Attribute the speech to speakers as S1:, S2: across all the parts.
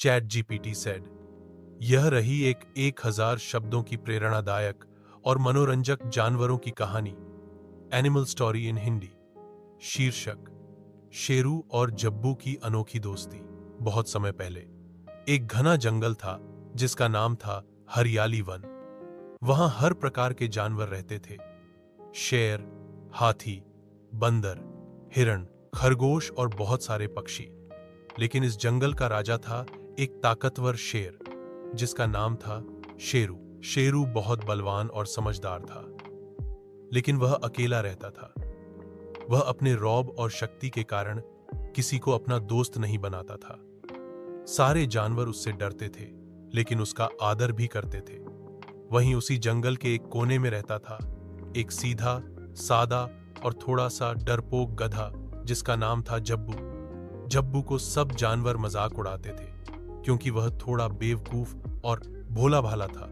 S1: Chat GPT said. यह रही एक 1000 शब्दों की प्रेरणादायक और मनोरंजक जानवरों की कहानी। Animal story in Hindi. शीर्षक: शेरू और जब्बू की अनोखी दोस्ती। बहुत समय पहले एक घना जंगल था जिसका नाम था हरियाली वन। वहां हर प्रकार के जानवर रहते थे: शेर, हाथी, बंदर, हिरण, खरगोश और बहुत सारे पक्षी। लेकिन इस जंगल का राजा था एक ताकतवर शेर जिसका नाम था शेरू। शेरू बहुत बलवान और समझदार था, लेकिन वह अकेला रहता था। वह अपने रौब और शक्ति के कारण किसी को अपना दोस्त नहीं बनाता था। सारे जानवर उससे डरते थे, लेकिन उसका आदर भी करते थे। वहीं उसी जंगल के एक कोने में रहता था एक सीधा, सादा और थोड़ा सा डरपोक गधा जिसका नाम था जब्बू। जब्बू को सब जानवर मजाक उड़ाते थे क्योंकि वह थोड़ा बेवकूफ और भोला भाला था,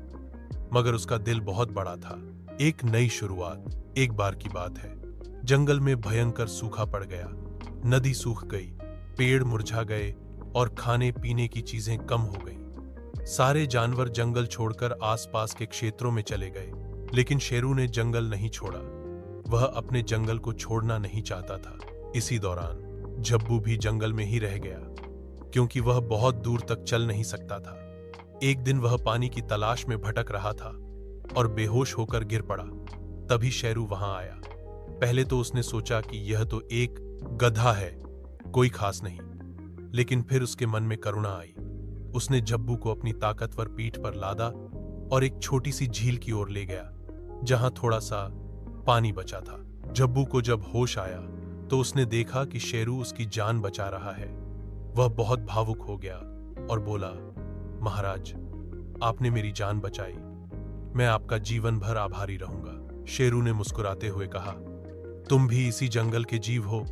S1: मगर उसका दिल बहुत बड़ा था। एक नई शुरुआत। एक बार की बात है, जंगल में भयंकर सूखा पड़ गया। नदी सूख गई, पेड़ मुरझा गए और खाने पीने की चीजें कम हो गईं। सारे जानवर जंगल छोड़कर आसपास के क्षेत्रों में चले गए, लेकिन शेरू ने जंगल नहीं छोड़ा। वह अपने जंगल को छोड़ना नहीं चाहता था। इसी दौरान जब्बू भी जंगल में ही रह गया क्योंकि वह बहुत दूर तक चल नहीं सकता था। एक दिन वह पानी की तलाश में भटक रहा था और बेहोश होकर गिर पड़ा। तभी शेरू वहां आया। पहले तो उसने सोचा कि यह तो एक गधा है, कोई खास नहीं, लेकिन फिर उसके मन में करुणा आई। उसने जब्बू को अपनी ताकतवर पीठ पर लादा और एक छोटी सी झील की ओर ले गया जहां थोड़ा सा पानी बचा था। जब्बू को जब होश आया तो उसने देखा कि शेरू उसकी जान बचा रहा है। वह बहुत भावुक हो गया और बोला, महाराज, आपने मेरी जान बचाई। मैं आपका जीवन भर आभारी रहूंगा। शेरू ने मुस्कुराते हुए कहा, तुम भी इसी जंगल के जीव हो,